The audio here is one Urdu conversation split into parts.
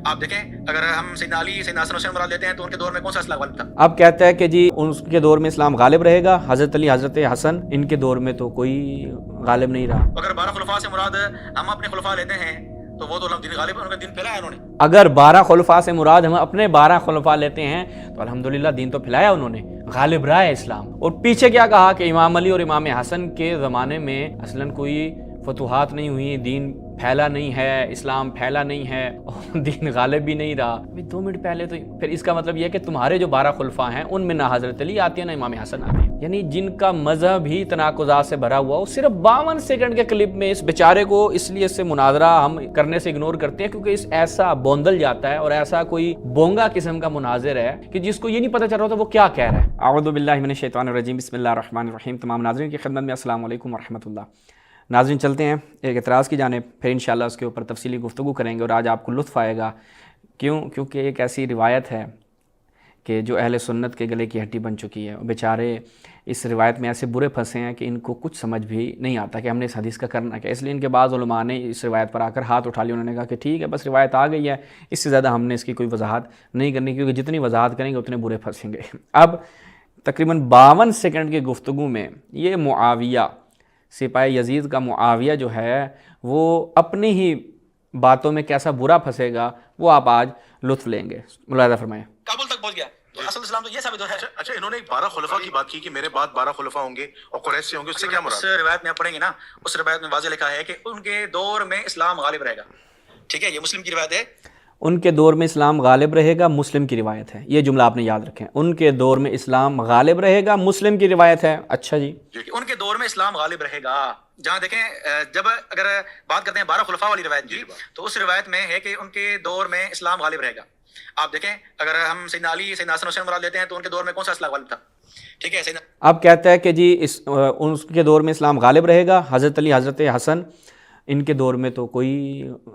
آپ دیکھیں اگر ہم سیدنا علی سیدنا حسن حسین مراد لیتے ہیں تو ان کے دور میں کون سا اسلحہ غالب تھا؟ اب کہتا ہے کہ جی ان کے دور میں اسلام غالب رہے گا، حضرت علی حضرت حسن ان کے دور میں تو کوئی غالب نہیں رہا۔ اگر 12 خلفاء سے مراد ہم اپنے خلفاء لیتے ہیں تو وہ تو دین غالب ان کا دین پھیلایا انہوں نے۔ اگر 12 خلفاء سے مراد ہم اپنے 12 خلفاء لیتے ہیں تو الحمدللہ دین تو پھیلایا انہوں نے، غالب رہا ہے اسلام۔ اور پیچھے کیا کہا کہ امام علی اور امام حسن کے زمانے میں اصلاً کوئی فتوحات نہیں ہوئی، دین پھیلا نہیں ہے، اسلام پھیلا نہیں ہے اور دین غالب بھی نہیں رہا۔ 2 منٹ پہلے تو پھر اس کا مطلب یہ ہے کہ تمہارے جو 12 خلفاء ہیں ان میں نہ حضرت علی آتے ہیں نہ امام حسن آتے ہیں، یعنی جن کا مذہب ہی تناقضات سے بھرا ہوا ہو۔ صرف 52 سیکنڈ کے کلپ میں اس بیچارے کو اس لیے سے مناظرہ ہم کرنے سے اگنور کرتے ہیں کیونکہ اس ایسا بوندل جاتا ہے اور ایسا کوئی بونگا قسم کا مناظر ہے کہ جس کو یہ نہیں پتہ چل رہا تھا وہ کیا کہہ رہا ہے۔ اعوذ باللہ من الشیطان الرجیم، بسم اللہ الرحمن الرحیم۔ تمام ناظرین کی خدمت میں السلام علیکم ورحمۃ اللہ۔ ناظرین چلتے ہیں ایک اعتراض کی جانب، پھر انشاءاللہ اس کے اوپر تفصیلی گفتگو کریں گے اور آج آپ کو لطف آئے گا۔ کیونکہ ایک ایسی روایت ہے کہ جو اہل سنت کے گلے کی ہڈی بن چکی ہے، بیچارے اس روایت میں ایسے برے پھنسے ہیں کہ ان کو کچھ سمجھ بھی نہیں آتا کہ ہم نے اس حدیث کا کرنا کیا۔ اس لیے ان کے بعض علماء نے اس روایت پر آ کر ہاتھ اٹھا لیا، انہوں نے کہا کہ ٹھیک ہے بس روایت آ گئی ہے، اس سے زیادہ ہم نے اس کی کوئی وضاحت نہیں کرنی، کیونکہ جتنی وضاحت کریں گے اتنے برے پھنسیں گے۔ اب تقریباً 52 سیکنڈ کی گفتگو میں یہ معاویہ سپاہی یزید کا معاویہ جو ہے وہ اپنی ہی باتوں میں کیسا برا پھنسے گا وہ آپ آج لطف لیں گے۔ ملاحظہ فرمائیں۔ کابل تک پہنچ گیا تو اصل اسلام تو یہ ثابت ہو ہے۔ اچھا انہوں نے 12 خلفاء کی بات کی کہ میرے بعد 12 خلفاء ہوں گے اور قریش سے ہوں گے، اس سے کیا مراد؟ اس روایت میں آپ پڑھیں گے نا، اس روایت میں واضح لکھا ہے کہ ان کے دور میں اسلام غالب رہے گا۔ ٹھیک ہے، یہ مسلم کی روایت ہے۔ ان کے دور میں اسلام غالب رہے گا، مسلم کی روایت ہے، یہ جملہ آپ نے یاد رکھیں۔ ان کے دور میں اسلام غالب رہے گا، مسلم کی روایت ہے۔ اچھا جی، ان کے دور میں اسلام غالب رہے گا۔ جہاں دیکھیں جب اگر بات کرتے ہیں 12 خلفاء والی روایت کی تو اس روایت میں ہے کہ ان کے دور میں اسلام غالب رہے گا۔ آپ دیکھیں اگر ہم سیدنا علی سیدنا حسن حسین مراد لیتے ہیں تو ان کے دور میں کون سا اسلحہ غالب تھا؟ ٹھیک ہے، اب کہتا ہے کہ جی ان کے دور میں اسلام غالب رہے گا، حضرت علی حضرت حسن ان کے دور میں تو کوئی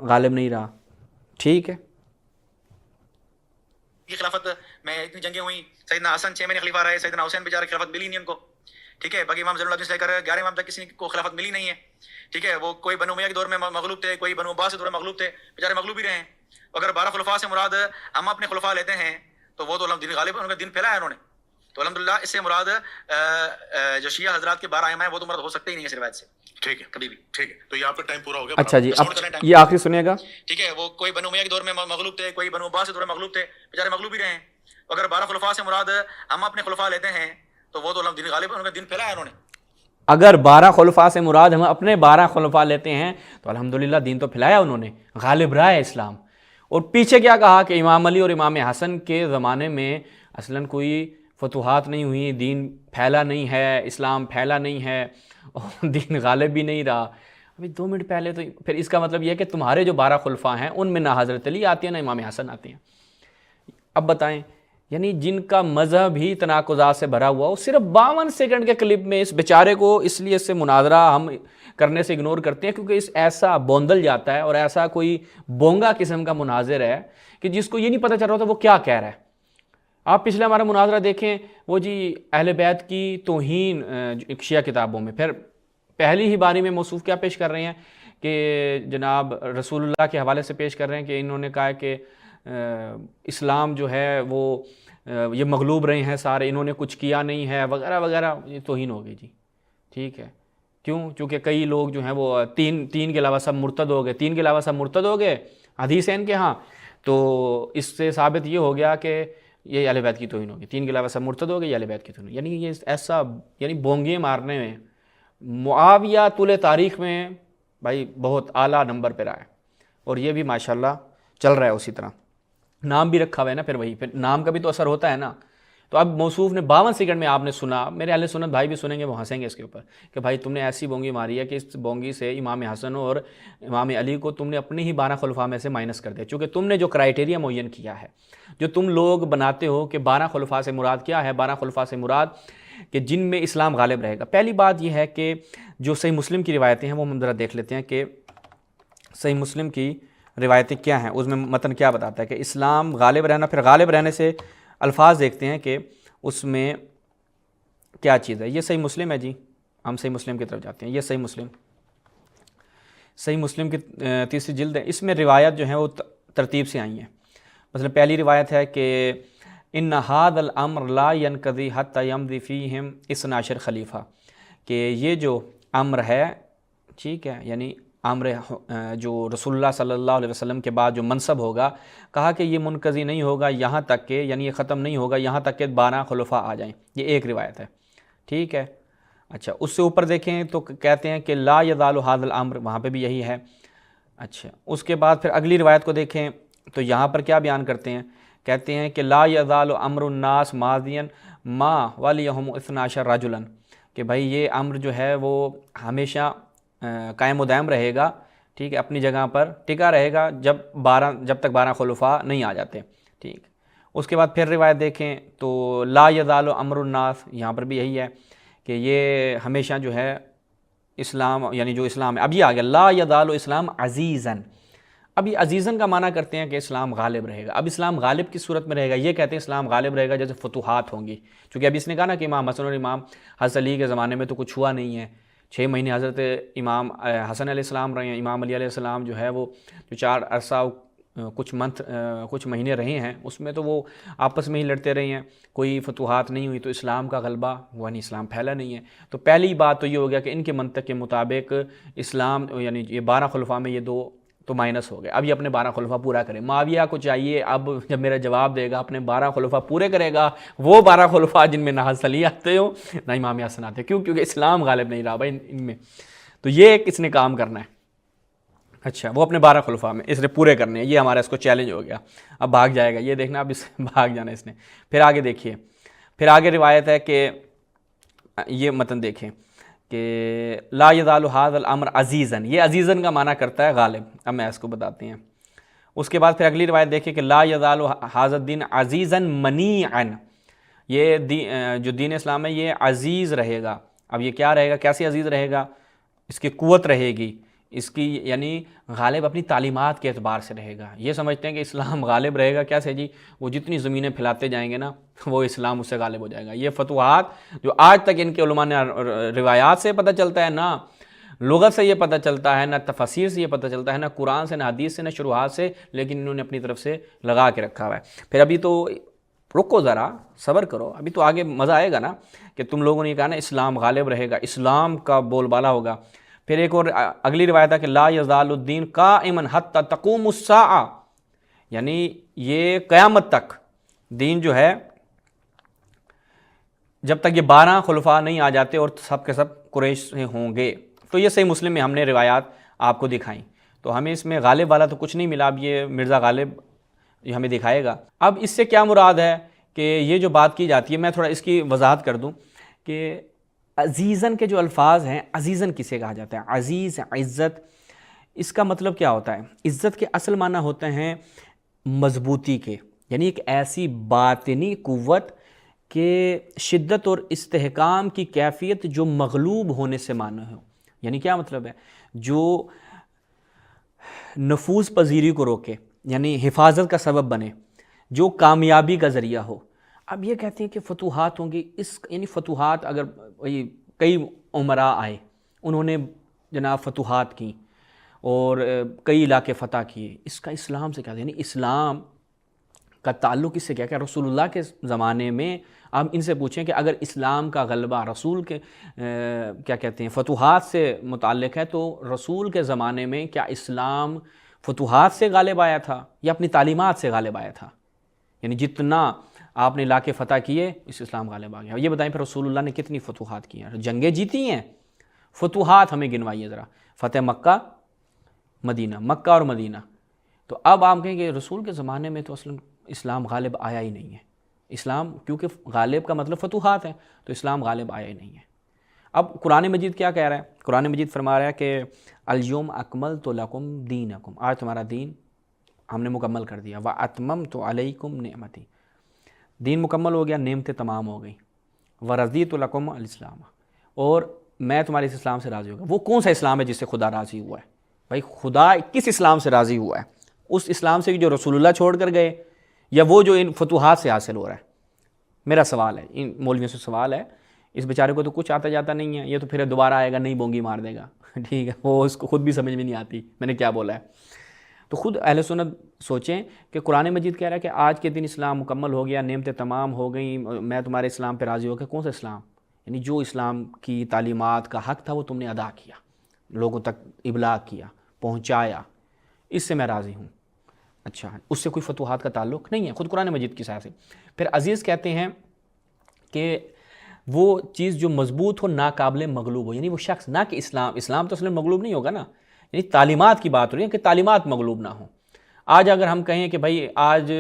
غالب نہیں رہا۔ ٹھیک ہے، کی خلافت میں اتنی جنگیں ہوئیں، سیدنا حسن 6 مہینے خلیفہ رہے، سیدنا حسین بیچارے خلافت ملی نہیں ان کو۔ ٹھیک ہے، باقی امام زین العابدین سے لے کر 11 امام تک کسی کو خلافت ملی نہیں ہے۔ ٹھیک ہے، وہ کوئی بنو امیہ کے دور میں مغلوب تھے، کوئی بنو عباس کے دور میں مغلوب تھے، بیچارے مغلوب ہی رہے ہیں۔ اگر 12 خلفاء سے مراد ہم اپنے خلفاء لیتے ہیں تو وہ تو دین غالب ان کا دین پھیلایا انہوں نے۔ تو الحمدللہ اس سے مراد جو شیعہ حضرات کے 12 ائمہ ہیں وہ تو مراد ہو سکتے ہی نہیں اس روایت سے۔ ٹھیک ہے، کبھی بھی۔ ٹھیک ہے، تو یہاں پہ ٹائم پورا ہو گیا۔ اچھا جی، اب یہ آخری سنیے گا۔ ٹھیک ہے، وہ کوئی بنو امیہ کے دور میں مغلوب تھے، کوئی بنو عباس کے دور میں مغلوب تھے، بیچارے مغلوب ہی رہے ہیں۔ اگر 12 خلفاء سے مراد ہم اپنے خلفاء لیتے ہیں تو وہ تو دین غالب ان کا دین پھیلایا انہوں نے۔ اگر 12 خلفاء سے مراد ہم اپنے 12 خلفاء لیتے ہیں تو الحمدللہ دین تو پھیلایا انہوں نے، غالب رہا ہے اسلام۔ اور پیچھے کیا کہا کہ امام علی اور امام حسن کے زمانے میں اصلاً کوئی فتوحات نہیں ہوئی، دین پھیلا نہیں ہے، اسلام پھیلا نہیں ہے اور دین غالب بھی نہیں رہا۔ ابھی 2 منٹ پہلے تو پھر اس کا مطلب یہ ہے کہ تمہارے جو 12 خلفاء ہیں ان میں نہ حضرت علی آتے ہیں نہ امام حسن آتے ہیں۔ اب بتائیں، یعنی جن کا مذہب ہی تناقضات سے بھرا ہوا ہو، صرف 52 سیکنڈ کے کلپ میں اس بیچارے کو اس لیے سے مناظرہ ہم کرنے سے اگنور کرتے ہیں کیونکہ اس ایسا بوندل جاتا ہے اور ایسا کوئی بونگا قسم کا مناظر ہے کہ جس کو یہ نہیں پتہ چل رہا تھا وہ کیا کہہ رہا ہے۔ آپ پچھلے ہمارا مناظرہ دیکھیں، وہ جی اہل بیت کی توہین شیعہ کتابوں میں، پھر پہلی ہی باری میں موصوف کیا پیش کر رہے ہیں کہ جناب رسول اللہ کے حوالے سے پیش کر رہے ہیں کہ انہوں نے کہا کہ اسلام جو ہے وہ یہ مغلوب رہے ہیں سارے، انہوں نے کچھ کیا نہیں ہے وغیرہ وغیرہ۔ یہ توہین ہو گئی جی۔ ٹھیک ہے، کیوں؟ چونکہ کئی لوگ جو ہیں وہ تین کے علاوہ سب مرتد ہو گئے، 3 کے علاوہ سب مرتد ہو گئے حدیث ہے ان کے ہاں، تو اس سے ثابت یہ ہو گیا کہ یہ اہل بیت کی توہین ہوگی، 3 کے علاوہ سب مرتد ہو گئے، یہ اہل بیت کی توہین۔ یعنی یہ ایسا یعنی بونگے مارنے میں معاویہ طول تاریخ میں بھائی بہت اعلیٰ نمبر پہ رہا ہے، اور یہ بھی ماشاءاللہ چل رہا ہے اسی طرح۔ نام بھی رکھا ہوا ہے نا، پھر وہی پھر نام کا بھی تو اثر ہوتا ہے نا۔ تو اب موصوف نے 52 سیکنڈ میں آپ نے سنا، میرے اہل سنت بھائی بھی سنیں گے وہ ہنسیں گے اس کے اوپر کہ بھائی تم نے ایسی بونگی ماری ہے کہ اس بونگی سے امام حسن اور امام علی کو تم نے اپنی ہی 12 خلفاء میں سے مائنس کر دیا، چونکہ تم نے جو کرائیٹیریا معین کیا ہے، جو تم لوگ بناتے ہو کہ 12 خلفاء سے مراد کیا ہے، 12 خلفاء سے مراد کہ جن میں اسلام غالب رہے گا۔ پہلی بات یہ ہے کہ جو صحیح مسلم کی روایتیں ہیں وہ ہم ذرا دیکھ لیتے ہیں کہ صحیح مسلم کی روایتیں کیا ہیں، اس میں متن کیا بتاتا ہے کہ اسلام غالب رہنا۔ پھر غالب رہنے سے الفاظ دیکھتے ہیں کہ اس میں کیا چیز ہے۔ یہ صحیح مسلم ہے جی، ہم صحیح مسلم کی طرف جاتے ہیں۔ یہ صحیح مسلم کی 3ری جلد ہے، اس میں روایت جو ہیں وہ ترتیب سے آئی ہیں۔ مثلا پہلی روایت ہے کہ ان ھذا الامر لا ينقضی حتی یمضی فیہم 12 خلیفہ، کہ یہ جو امر ہے، ٹھیک ہے، یعنی امر جو رسول اللہ صلی اللہ علیہ وسلم کے بعد جو منصب ہوگا، کہا کہ یہ منقضی نہیں ہوگا یہاں تک کہ، یعنی یہ ختم نہیں ہوگا یہاں تک کہ 12 خلفاء آ جائیں. یہ ایک روایت ہے، ٹھیک ہے. اچھا اس سے اوپر دیکھیں تو کہتے ہیں کہ لا یزال ھذا الامر، وہاں پہ بھی یہی ہے. اچھا اس کے بعد پھر اگلی روایت کو دیکھیں تو یہاں پر کیا بیان کرتے ہیں، کہتے ہیں کہ لا یزال امر الناس ماضیا ما ولیہم 12 رجلا، کہ بھائی یہ امر جو ہے وہ ہمیشہ قائم و دائم رہے گا، ٹھیک ہے، اپنی جگہ پر ٹکا رہے گا جب تک 12 خلفاء نہیں آ جاتے، ٹھیک. اس کے بعد پھر روایت دیکھیں تو لا یزال امر الناس، یہاں پر بھی یہی ہے کہ یہ ہمیشہ جو ہے اسلام، یعنی جو اسلام ہے، اب یہ آ گیا لا یزال اسلام عزیزاً. اب یہ عزیزاً کا معنی کرتے ہیں کہ اسلام غالب رہے گا. اب اسلام غالب کس صورت میں رہے گا؟ یہ کہتے ہیں اسلام غالب رہے گا جیسے فتوحات ہوں گی، چونکہ ابھی اس نے کہا نا کہ امام حسن اور امام حسن علی کے زمانے میں تو کچھ ہوا نہیں ہے. 6 مہینے حضرت امام حسن علیہ السلام رہے ہیں، امام علی علیہ السلام جو ہے وہ جو 4 عرصہ کچھ مہینے رہے ہیں، اس میں تو وہ آپس میں ہی لڑتے رہے ہیں، کوئی فتوحات نہیں ہوئی، تو اسلام کا غلبہ ہوا نہیں، اسلام پھیلا نہیں ہے. تو پہلی بات تو یہ ہو گیا کہ ان کے منطق کے مطابق اسلام، یعنی یہ 12 خلفاء میں یہ 2 تو مائنس ہو گئے. اب یہ اپنے 12 خلفاء پورا کرے. معاویہ کو چاہیے اب جب میرا جواب دے گا اپنے 12 خلفاء پورے کرے گا، وہ 12 خلفاء جن میں نہ حسن علی آتے ہو نہ امام حسن آتے، کیونکہ اسلام غالب نہیں رہا بھائی ان میں. تو یہ کس نے کام کرنا ہے؟ اچھا وہ اپنے 12 خلفاء میں اس نے پورے کرنے ہیں. یہ ہمارا اس کو چیلنج ہو گیا، اب بھاگ جائے گا، یہ دیکھنا اب اس بھاگ جانا اس نے. پھر آگے دیکھیے، پھر آگے روایت ہے کہ یہ متن دیکھیں کہ لا یزال ھذا الامر عزیزاً، یہ عزیزاً کا معنی کرتا ہے غالب. اب میں اس کو بتاتے ہیں. اس کے بعد پھر اگلی روایت دیکھیں کہ لا یزال ھذا الدین عزیزاً منیعاً، یہ جو دین اسلام ہے یہ عزیز رہے گا. اب یہ کیا رہے گا، کیسے عزیز رہے گا؟ اس کی قوت رہے گی، اس کی یعنی غالب اپنی تعلیمات کے اعتبار سے رہے گا. یہ سمجھتے ہیں کہ اسلام غالب رہے گا، کیسے جی؟ وہ جتنی زمینیں پھیلاتے جائیں گے نا وہ اسلام اس سے غالب ہو جائے گا. یہ فتوحات جو آج تک ان کے علماء نے روایات سے پتہ چلتا ہے، نہ لغت سے یہ پتہ چلتا ہے، نہ تفاسیر سے یہ پتہ چلتا ہے، نہ قرآن سے، نہ حدیث سے، نہ شروحات سے، لیکن انہوں نے اپنی طرف سے لگا کے رکھا ہوا ہے. پھر ابھی تو رکو ذرا، صبر کرو، ابھی تو آگے مزہ آئے گا نا کہ تم لوگوں نے کہا نا اسلام غالب رہے گا، اسلام کا بول بالا ہوگا. پھر ایک اور اگلی روایت ہے کہ لا یزال الدین قائما حتی تقوم الساعہ، یعنی یہ قیامت تک دین جو ہے، جب تک یہ 12 خلفاء نہیں آ جاتے اور سب کے سب قریش سے ہوں گے. تو یہ صحیح مسلم میں ہم نے روایات آپ کو دکھائیں، تو ہمیں اس میں غالب والا تو کچھ نہیں ملا. اب یہ مرزا غالب یہ ہمیں دکھائے گا. اب اس سے کیا مراد ہے کہ یہ جو بات کی جاتی ہے، میں تھوڑا اس کی وضاحت کر دوں کہ عزیزاً کے جو الفاظ ہیں، عزیزاً کسے کہا جاتا ہے؟ عزیز، عزت، اس کا مطلب کیا ہوتا ہے؟ عزت کے اصل معنی ہوتے ہیں مضبوطی کے، یعنی ایک ایسی باطنی قوت کہ شدت اور استحکام کی کیفیت جو مغلوب ہونے سے معنی ہو. یعنی کیا مطلب ہے؟ جو نفوذ پذیری کو روکے، یعنی حفاظت کا سبب بنے، جو کامیابی کا ذریعہ ہو. اب یہ کہتے ہیں کہ فتوحات ہوں گی، یعنی فتوحات اگر کئی عمراء آئے، انہوں نے جناب فتوحات کی اور کئی علاقے فتح کیے، اس کا اسلام سے کیا؟ یعنی اسلام کا تعلق اس سے کیا کہ رسول اللہ کے زمانے میں آپ ان سے پوچھیں کہ اگر اسلام کا غلبہ رسول کے کیا کہتے ہیں فتوحات سے متعلق ہے، تو رسول کے زمانے میں کیا اسلام فتوحات سے غالب آیا تھا یا اپنی تعلیمات سے غالب آیا تھا؟ یعنی جتنا آپ نے علاقے فتح کیے، اس اسلام غالب آ گیا. یہ بتائیں پھر رسول اللہ نے کتنی فتوحات کی ہیں، جنگیں جیتی ہیں؟ فتوحات ہمیں گنوائیے ذرا. فتح مکہ، مدینہ، مکہ اور مدینہ. تو اب آپ کہیں کہ رسول کے زمانے میں تو اصلا اسلام غالب آیا ہی نہیں ہے. اسلام کیونکہ غالب کا مطلب فتوحات ہے، تو اسلام غالب آیا ہی نہیں ہے. اب قرآن مجید کیا کہہ رہا ہے؟ قرآن مجید فرما رہا ہے کہ الیوم اکملت لکم دینکم، آج تمہارا دین ہم نے مکمل کر دیا. واتممت علیکم نعمتی، دین مکمل ہو گیا، نعمتیں تمام ہو گئیں. ورضیت لکم الاسلام، اور میں تمہارے اس اسلام سے راضی ہو گیا. وہ کون سا اسلام ہے جس سے خدا راضی ہوا ہے؟ بھائی خدا کس اسلام سے راضی ہوا ہے؟ اس اسلام سے جو رسول اللہ چھوڑ کر گئے، یا وہ جو ان فتوحات سے حاصل ہو رہا ہے؟ میرا سوال ہے، ان مولویوں سے سوال ہے. اس بیچارے کو تو کچھ آتا جاتا نہیں ہے، یہ تو پھر دوبارہ آئے گا، نہیں بونگی مار دے گا. ٹھیک ہے، وہ اس کو خود بھی سمجھ میں نہیں آتی میں نے کیا بولا ہے. تو خود اہل سنت سوچیں کہ قرآن مجید کہہ رہا ہے کہ آج کے دن اسلام مکمل ہو گیا، نعمتیں تمام ہو گئیں، میں تمہارے اسلام پہ راضی ہو گیا. کون سا اسلام؟ یعنی جو اسلام کی تعلیمات کا حق تھا وہ تم نے ادا کیا، لوگوں تک ابلاغ کیا، پہنچایا، اس سے میں راضی ہوں. اچھا، اس سے کوئی فتوحات کا تعلق نہیں ہے، خود قرآن مجید کی سائے سے. پھر عزیز کہتے ہیں کہ وہ چیز جو مضبوط ہو، ناقابل مغلوب ہو. یعنی وہ شخص، نہ کہ اسلام تو اصل میں مغلوب نہیں ہوگا نا، یعنی تعلیمات کی بات ہو رہی ہے کہ تعلیمات مغلوب نہ ہوں. آج اگر ہم کہیں کہ بھائی آج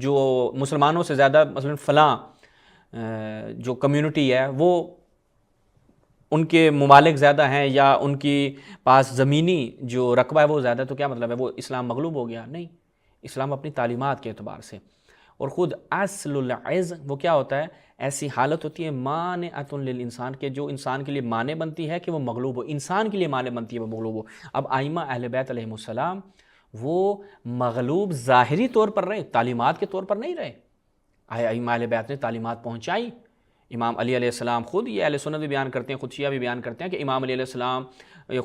جو مسلمانوں سے زیادہ مثلا فلاں جو کمیونٹی ہے وہ ان کے ممالک زیادہ ہیں یا ان کی پاس زمینی جو رقبہ ہے وہ زیادہ، تو کیا مطلب ہے وہ اسلام مغلوب ہو گیا؟ نہیں، اسلام اپنی تعلیمات کے اعتبار سے. اور خود اصل العز وہ کیا ہوتا ہے؟ ایسی حالت ہوتی ہے مانعۃ للانسان کے جو انسان کے لیے مانع بنتی ہے کہ وہ مغلوب ہو، انسان کے لیے مانع بنتی ہے وہ مغلوب ہو. اب ائمہ اہل بیت علیہم السلام وہ مغلوب ظاہری طور پر رہے، تعلیمات کے طور پر نہیں رہے. ائمہ اہل بیت نے تعلیمات پہنچائی. امام علی علیہ السلام، خود یہ اہل سنت بھی بیان کرتے ہیں، خود شیعہ بھی بیان کرتے ہیں کہ امام علی علیہ السلام،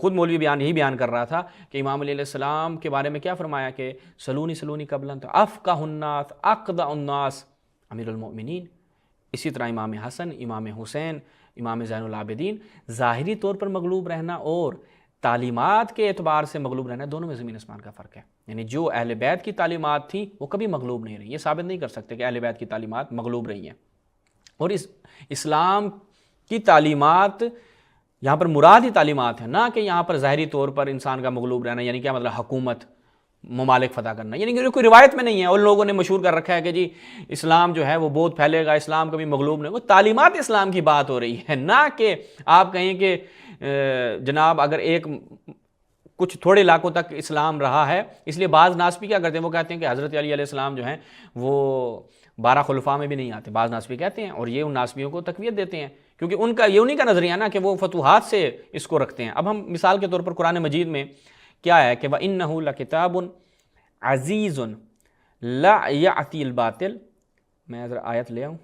خود مولوی یہی بیان کر رہا تھا کہ امام علی علیہ السلام کے بارے میں کیا فرمایا کہ سلونی قبلا افقہ الناس اقدع الناس امیر المؤمنین. اسی طرح امام حسن، امام حسین، امام زین العابدین ظاہری طور پر مغلوب رہنا اور تعلیمات کے اعتبار سے مغلوب رہنا، دونوں میں زمین آسمان کا فرق ہے. یعنی جو اہل بیت کی تعلیمات تھیں وہ کبھی مغلوب نہیں رہی. یہ ثابت نہیں کر سکتے کہ اہل بیت کی تعلیمات مغلوب رہی ہیں. اور اس اسلام کی تعلیمات یہاں پر مراد ہی تعلیمات ہیں، نہ کہ یہاں پر ظاہری طور پر انسان کا مغلوب رہنا. یعنی کیا مطلب؟ حکومت، ممالک فتح کرنا. یعنی کہ کوئی روایت میں نہیں ہے. اور لوگوں نے مشہور کر رکھا ہے کہ جی اسلام جو ہے وہ بہت پھیلے گا، اسلام کبھی مغلوب نہیں. وہ تعلیمات اسلام کی بات ہو رہی ہے، نہ کہ آپ کہیں کہ جناب اگر کچھ تھوڑے علاقوں تک اسلام رہا ہے. اس لیے بعض ناسبی کیا کرتے ہیں، وہ کہتے ہیں کہ حضرت علی علیہ السلام جو ہیں وہ 12 خلفاء میں بھی نہیں آتے. بعض ناسبی کہتے ہیں، اور یہ ان ناسبیوں کو تقویت دیتے ہیں کیونکہ ان کا یہ انہی کا نظریہ نا کہ وہ فتوحات سے اس کو رکھتے ہیں. اب ہم مثال کے طور پر قرآن مجید میں کیا ہے کہ وَإِنَّهُ لَكِتَابٌ عَزِيزٌ لَا يَأْتِي الْبَاطِلُ، میں ذرا آیت لے آؤں،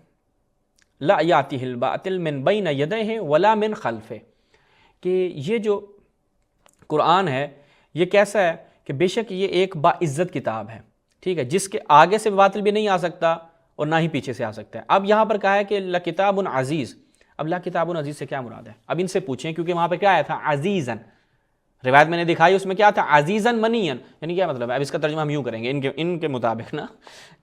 لَا يَأْتِهِ الْبَاطِلُ مِنْ بَيْنَ يَدَيْهِ وَلَا مِنْ خَلْفِهِ، کہ یہ جو قرآن ہے یہ کیسا ہے کہ بے شک یہ ایک باعزت کتاب ہے، ٹھیک ہے، جس کے آگے سے باطل بھی نہیں آ سکتا اور نہ ہی پیچھے سے آ سکتا ہے. اب یہاں پر کہا ہے کہ لَکِتَابٌ عزیز. اب لَکِتَابٌ عزیز سے کیا مراد ہے؟ اب ان سے پوچھیں، کیونکہ وہاں پہ کیا آیا تھا؟ عزیزاً. روایت میں نے دکھائی اس میں کیا تھا؟ عزیزاً منیاً. یعنی کیا مطلب ہے؟ اب اس کا ترجمہ ہم یوں کریں گے ان کے مطابق نا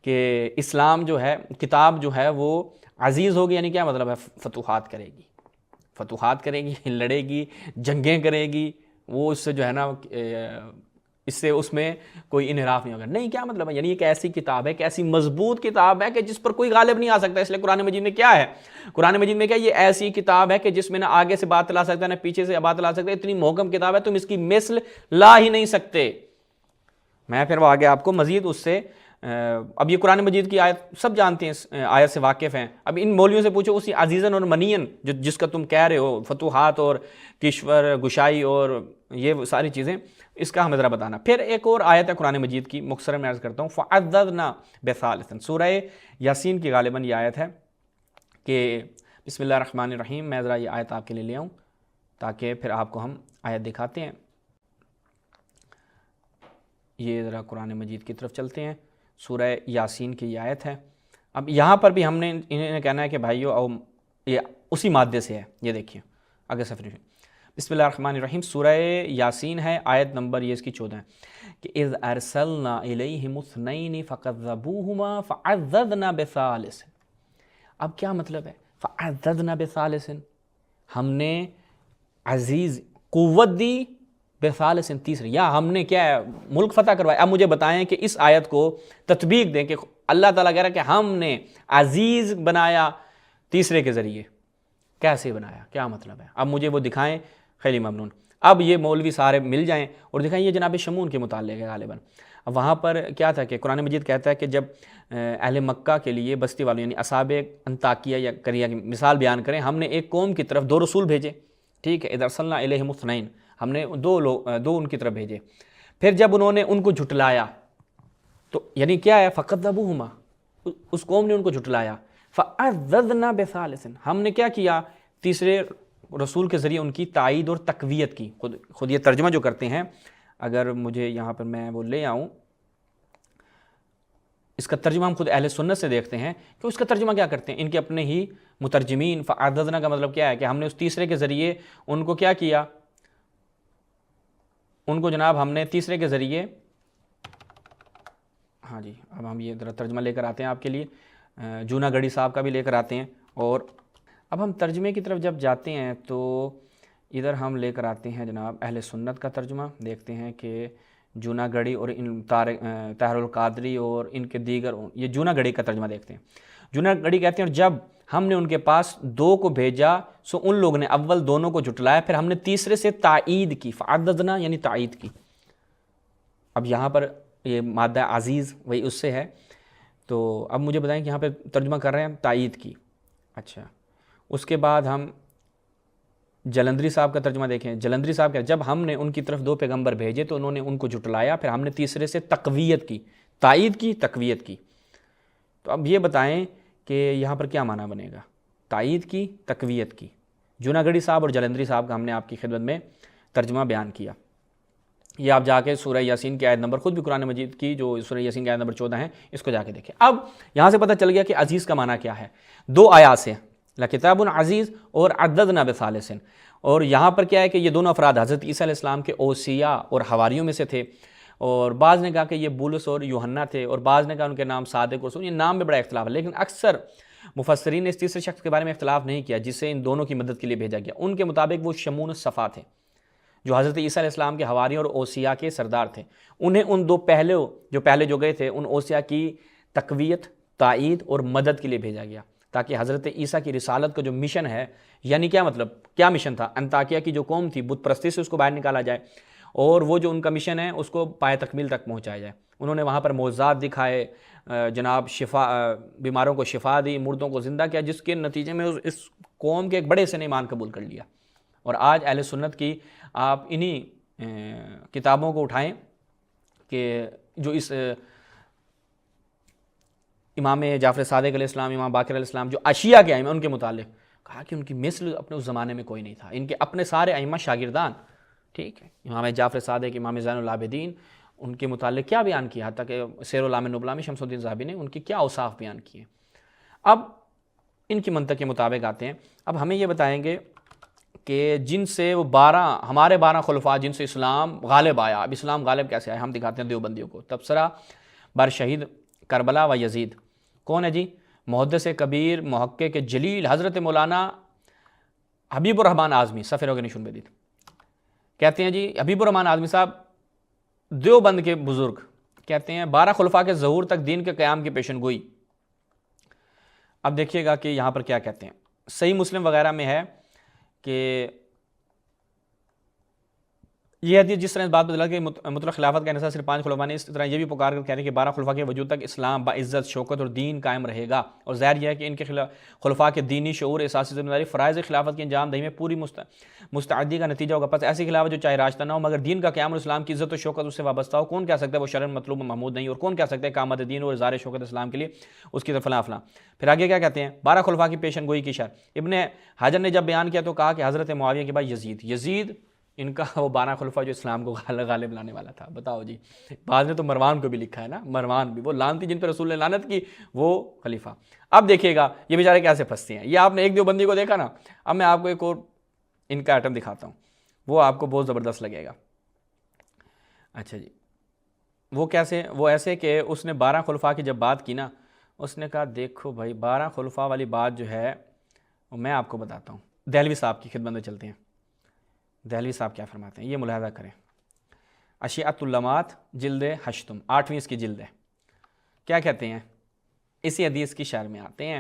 کہ اسلام جو ہے، کتاب جو ہے وہ عزیز ہوگی. یعنی کیا مطلب ہے؟ فتوحات کرے گی، لڑے گی، جنگیں کرے گی. وہ اس سے جو ہے نا اس میں کوئی انحراف نہیں ہوگا. نہیں، کیا مطلب ہے؟ یعنی ایک ایسی کتاب ہے، ایک ایسی مضبوط کتاب ہے کہ جس پر کوئی غالب نہیں آ سکتا. اس لیے قرآن مجید میں کیا ہے؟ قرآن مجید میں کیا یہ ایسی کتاب ہے کہ جس میں نہ آگے سے باطل آ سکتا ہے نہ پیچھے سے باطل آ سکتا ہے. اتنی محکم کتاب ہے تم اس کی مثل لا ہی نہیں سکتے. میں پھر وہ آگے آپ کو مزید اس سے اب یہ قرآن مجید کی آیت سب جانتے ہیں، آیت سے واقف ہیں. اب ان مولویوں سے پوچھو اسی عزیزاً اور منین جس کا تم کہہ رہے ہو، فتوحات اور کشور گشائی اور یہ ساری چیزیں، اس کا ہمیں ذرا بتانا. پھر ایک اور آیت ہے قرآن مجید کی، مختصراً میں عرض کرتا ہوں. فَعَذَّذْنَا بِثَالِثٍ، سورہ یاسین کی غالباً یہ آیت ہے کہ بسم اللہ الرحمن الرحیم. میں ذرا یہ آیت آپ کے لیے لے آؤں تاکہ پھر آپ کو ہم آیت دکھاتے ہیں. یہ ذرا قرآن مجید کی طرف چلتے ہیں. سورہ یاسین کی یہ آیت ہے. اب یہاں پر بھی ہم نے انہیں کہنا ہے کہ بھائیو یہ اسی مادے سے ہے. یہ دیکھیے آگے سفر. بسم اللہ الرحمن الرحیم. سورہ یاسین ہے، آیت نمبر یہ اس کی 14 ہے کہ اذ ارسلنا الیہم اثنین فکذبوہما فعززنا بثالث. اب کیا مطلب ہے فعززنا بثالث؟ ہم نے عزیز قوت دی، بثالث تیسرے، یا ہم نے کیا ہے ملک فتح کروایا. اب مجھے بتائیں کہ اس آیت کو تطبیق دیں کہ اللہ تعالیٰ کہہ رہا ہے کہ ہم نے عزیز بنایا تیسرے کے ذریعے. کیسے بنایا؟ کیا مطلب ہے؟ اب مجھے وہ دکھائیں. خیلی ممنون. اب یہ مولوی سارے مل جائیں اور دکھائیں. یہ جناب شمون کے متعلق ہے غالباً. اب وہاں پر کیا تھا کہ قرآن مجید کہتا ہے کہ جب اہل مکہ کے لیے بستی والوں یعنی اصحاب انطاکیہ یا کریہ کی مثال بیان کریں، ہم نے ایک قوم کی طرف 2 رسول بھیجے، ٹھیک ہے، اذ ارسلنا الیہم اثنین، ہم نے 2 ان کی طرف بھیجے. پھر جب انہوں نے ان کو جھٹلایا تو یعنی کیا ہے فکذبوہما، اس قوم نے ان کو جھٹلایا. فعززنا بثالث، ہم نے کیا کیا؟ تیسرے رسول کے ذریعے ان کی تائید اور تقویت کی. خود یہ ترجمہ جو کرتے ہیں، اگر مجھے یہاں پر میں وہ لے آؤں اس کا ترجمہ ہم خود اہل سنت سے دیکھتے ہیں کہ اس کا ترجمہ کیا کرتے ہیں ان کے اپنے ہی مترجمین. فعددنا کا مطلب کیا ہے کہ ہم نے اس تیسرے کے ذریعے ان کو کیا کیا, ان کو جناب ہم نے تیسرے کے ذریعے, ہاں جی اب ہم یہ ذرا ترجمہ لے کر آتے ہیں آپ کے لیے, جونا گڑھی صاحب کا بھی لے کر آتے ہیں. اور اب ہم ترجمے کی طرف جب جاتے ہیں تو ادھر ہم لے کر آتے ہیں جناب اہل سنت کا ترجمہ, دیکھتے ہیں کہ جونا گڑھی اور ان طاہر القادری اور ان کے دیگر, یہ جونا گڑھی کا ترجمہ دیکھتے ہیں. جونا گڑھی کہتے ہیں اور جب ہم نے ان کے پاس دو کو بھیجا سو ان لوگوں نے اول دونوں کو جھٹلایا, پھر ہم نے تیسرے سے تائید کی. فعددنا یعنی تائید کی. اب یہاں پر یہ مادہ عزیز وہی اس سے ہے, تو اب مجھے بتائیں کہ یہاں پہ ترجمہ کر رہے ہیں تائید کی. اچھا اس کے بعد ہم جلندری صاحب کا ترجمہ دیکھیں. جلندری صاحب کہتے ہیں جب ہم نے ان کی طرف دو پیغمبر بھیجے تو انہوں نے ان کو جھٹلایا, پھر ہم نے تیسرے سے تقویت کی, تائید کی, تقویت کی. تو اب یہ بتائیں کہ یہاں پر کیا معنی بنے گا, تائید کی, تقویت کی. جونا گڑھی صاحب اور جلندری صاحب کا ہم نے آپ کی خدمت میں ترجمہ بیان کیا. یہ آپ جا کے سورہ یاسین کی آیت نمبر, خود بھی قرآن مجید کی جو سورہ یاسین کی آیت نمبر 14 ہے, اس کو جا کے دیکھیں. اب یہاں سے پتہ چل گیا کہ عزیز کا معنی کیا ہے. دو آیات سے لکتاب عزیز اور عددنا بثالث, اور یہاں پر کیا ہے کہ یہ دونوں افراد حضرت عیسیٰ علیہ السلام کے اوصیاء اور حواریوں میں سے تھے, اور بعض نے کہا کہ یہ بولس اور یوحنا تھے, اور بعض نے کہا ان کے نام صادق اور رسول. یہ نام میں بڑا اختلاف ہے, لیکن اکثر مفسرین نے اس تیسرے شخص کے بارے میں اختلاف نہیں کیا جسے ان دونوں کی مدد کے لیے بھیجا گیا. ان کے مطابق وہ شمون الصفا تھے جو حضرت عیسیٰ علیہ السلام کے حواریوں اور اوصیاء کے سردار تھے. انہیں ان دو پہلے جو گئے تھے ان اوصیاء کی تقویت, تائید اور مدد کے لیے بھیجا گیا, تاکہ حضرت عیسیٰ کی رسالت کا جو مشن ہے, یعنی کیا مطلب, کیا مشن تھا, انطاکیہ کی جو قوم تھی بت پرستی سے اس کو باہر نکالا جائے, اور وہ جو ان کا مشن ہے اس کو پائے تکمیل تک پہنچایا جائے. انہوں نے وہاں پر معجزات دکھائے, جناب شفا, بیماروں کو شفا دی, مردوں کو زندہ کیا, جس کے نتیجے میں اس قوم کے ایک بڑے سے نے ایمان قبول کر لیا. اور آج اہل سنت کی آپ انہی کتابوں کو اٹھائیں کہ جو اس امام جعفر صادق علیہ السلام, امام باقر علیہ السلام جو اشیاء کے ائمہ, ان کے متعلق کہا کہ ان کی مثل اپنے اس زمانے میں کوئی نہیں تھا. ان کے اپنے سارے ائمہ شاگردان, ٹھیک ہے, امام جعفر صادق, امام زین العابدین, ان کے متعلق کیا بیان کیا, حتیٰ کہ سیر العالم نبلا میں شمس الدین ذہبی نے ان کی کیا اوصاف بیان کیے. اب ان کی منطق کے مطابق آتے ہیں. اب ہمیں یہ بتائیں گے کہ جن سے وہ ہمارے 12 خلفاء جن سے اسلام غالب آیا. اب اسلام غالب کیسے آیا, ہم دکھاتے ہیں دیوبندیوں کو. تبصرہ بر شہید کربلا و یزید, کون ہے جی, محدث کبیر, محقق جلیل حضرت مولانا حبیب الرحمن اعظمی, صفحہ روغ نشون بدید. کہتے ہیں جی حبیب الرحمن اعظمی صاحب دیوبند کے بزرگ, کہتے ہیں 12 خلفاء کے ظہور تک دین کے قیام کی پیشن گوئی. اب دیکھیے گا کہ یہاں پر کیا کہتے ہیں. صحیح مسلم وغیرہ میں ہے کہ یہ حدیث جس طرح اس بات بدلا کہ مطلق خلافت کا انحصار صرف 5 خلفاء نے, اس طرح یہ بھی پکار کر کہہ رہے ہیں کہ 12 خلفاء کے وجود تک اسلام باعزت, شوکت اور دین قائم رہے گا. اور ظاہر یہ ہے کہ ان کے خلفاء کے دینی شعور, احساسی ذمہ داری, فرائض خلافت کی انجام دہی میں پوری مستعدی کا نتیجہ ہوگا. پس ایسی خلافت جو چاہے راستہ نہ ہو مگر دین کا قیام اور اسلام کی عزت و شوکت اس سے وابستہ ہو. کون کہہ سکتا ہے وہ شرعاً مطلوب محمود نہیں, اور کون کہہ سکتا ہے قامت دین اور اظہار شوکت اسلام کے لیے اس کی طرف فلاں فلاں. پھر آگے کیا کہتے ہیں, 12 خلفاء کی پیشن گوئی کی شرط. ابن حجر نے جب بیان کیا تو کہا کہ حضرت معاویہ کے بعد یزید ان کا وہ 12 خلفاء جو اسلام کو غالب لانے والا تھا. بتاؤ جی, بعض نے تو مروان کو بھی لکھا ہے نا, مروان بھی وہ لعنتی جن پہ رسول نے لعنت کی, وہ خلیفہ. اب دیکھیے گا یہ بیچارے کیسے پھنستے ہیں. یہ آپ نے ایک دیوبندی کو دیکھا نا, اب میں آپ کو ایک اور ان کا آئٹم دکھاتا ہوں, وہ آپ کو بہت زبردست لگے گا. اچھا جی, وہ کیسے, وہ ایسے کہ اس نے 12 خلفاء کی جب بات کی نا, اس نے کہا دیکھو بھائی 12 خلفاء والی بات جو ہے وہ میں آپ کو بتاتا ہوں. دہلوی صاحب کی خدمت میں چلتے ہیں. دہلوی صاحب کیا فرماتے ہیں یہ ملاحظہ کریں. اشیعۃ اللمات جلد 8 8ویں اس کی جلد ہے. کیا کہتے ہیں, اسی حدیث کی شرح میں آتے ہیں,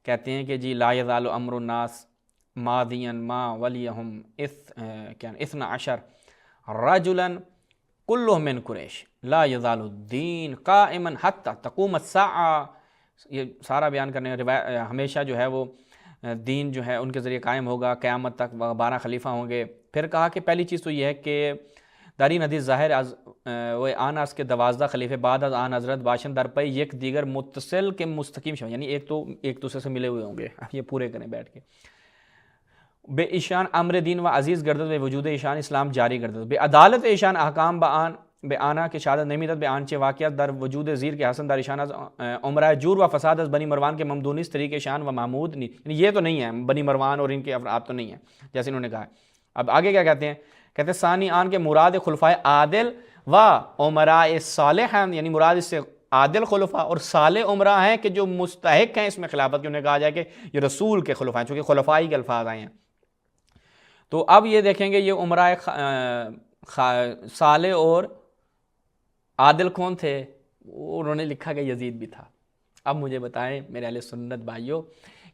کہتے ہیں کہ جی لا یزال امر الناس ماضیا ما ولیہم 12 رجلا کلہم من قریش لا یزال الدین قائما حتی تقوم الساعہ. یہ سارا بیان کرنے ہمیشہ جو ہے وہ دین جو ہے ان کے ذریعے قائم ہوگا قیامت تک, 12 خلیفہ ہوں گے. پھر کہا کہ پہلی چیز تو یہ ہے کہ دارین حدیث ظاہر از وہ آن از کے 12 خلیفے بعد از آن حضرت باشن در پہ یک دیگر متصل کے مستقیم شو, یعنی ایک دوسرے سے ملے ہوئے ہوں گے. یہ پورے کریں بیٹھ کے. بے ایشان امر دین و عزیز گردد بے وجود ایشان اسلام جاری گردد, بے عدالت ایشان احکام با آن بیانہ کی شہادت نمیتت بیانچہ واقعات در وجود زیر کے حسن دارشان از عمرہ جور و فساد از بنی مروان کے ممدونیس طریق شان و محمود نہیں، یعنی یہ تو نہیں ہے بنی مروان اور ان کے افراد تو نہیں ہیں جیسے انہوں نے کہا ہے۔ اب آگے کیا کہتے ہیں، کہتے ہیں ثانی آن کے مراد خلفائے عادل و عمراء صالح ہیں، یعنی مراد اس سے عادل خلفاء اور صالح عمراء ہیں کہ جو مستحق ہیں اس میں خلافت کے، انہیں کہا جائے کہ یہ رسول کے خلفاء ہیں، چونکہ خلفائی کے الفاظ آئے ہیں۔ تو اب یہ دیکھیں گے یہ عمراء صالح اور عادل کون تھے، انہوں نے لکھا کہ یزید بھی تھا۔ اب مجھے بتائیں میرے اہل سنت بھائیوں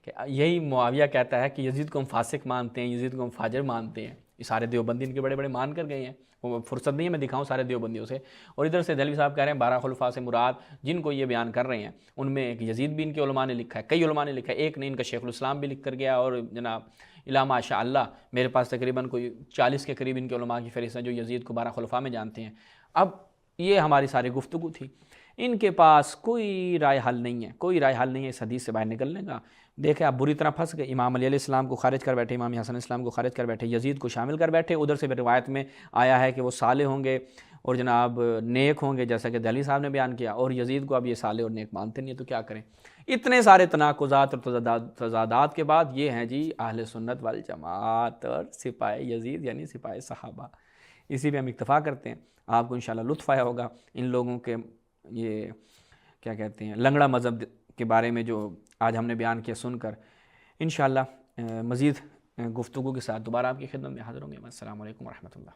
کہ یہی معاویہ کہتا ہے کہ یزید کو ہم فاسق مانتے ہیں، یزید کو ہم فاجر مانتے ہیں، یہ سارے دیوبندی ان کے بڑے بڑے مان کر گئے ہیں، وہ فرصت نہیں ہے میں دکھاؤں سارے دیوبندیوں سے۔ اور ادھر سے دہلوی صاحب کہہ رہے ہیں 12 خلفاء سے مراد جن کو یہ بیان کر رہے ہیں ان میں ایک یزید بھی ان کے علماء نے لکھا ہے، کئی علماء نے لکھا ہے، ایک نے ان کا شیخ الاسلام بھی لکھ کر گیا، اور جناب الا ماشاء اللہ میرے پاس تقریباً کوئی 40 کے قریب ان کے علماء کی فہرست ہے جو یزید کو 12 خلفاء میں جانتے ہیں۔ اب یہ ہماری ساری گفتگو تھی، ان کے پاس کوئی رائے حل نہیں ہے، کوئی رائے حل نہیں ہے اس حدیث سے باہر نکلنے کا۔ دیکھیں آپ بری طرح پھنس گئے، امام علی علیہ السلام کو خارج کر بیٹھے، امام حسن علیہ السلام کو خارج کر بیٹھے، یزید کو شامل کر بیٹھے، ادھر سے بھی روایت میں آیا ہے کہ وہ صالح ہوں گے اور جناب نیک ہوں گے جیسا کہ دہلوی صاحب نے بیان کیا، اور یزید کو اب یہ صالح اور نیک مانتے نہیں ہیں، تو کیا کریں؟ اتنے سارے تناقضات اور تضادات کے بعد یہ ہیں جی اہل سنت والجماعت اور سپاہ یزید یعنی سپاہ صحابہ۔ اسی پہ ہم اکتفا کرتے ہیں۔ آپ کو انشاءاللہ لطف آیا ہوگا ان لوگوں کے یہ کیا کہتے ہیں لنگڑا مذہب کے بارے میں جو آج ہم نے بیان کیا سن کر۔ انشاءاللہ مزید گفتگو کے ساتھ دوبارہ آپ کی خدمت میں حاضر ہوں گے۔ السلام علیکم ورحمۃ اللہ۔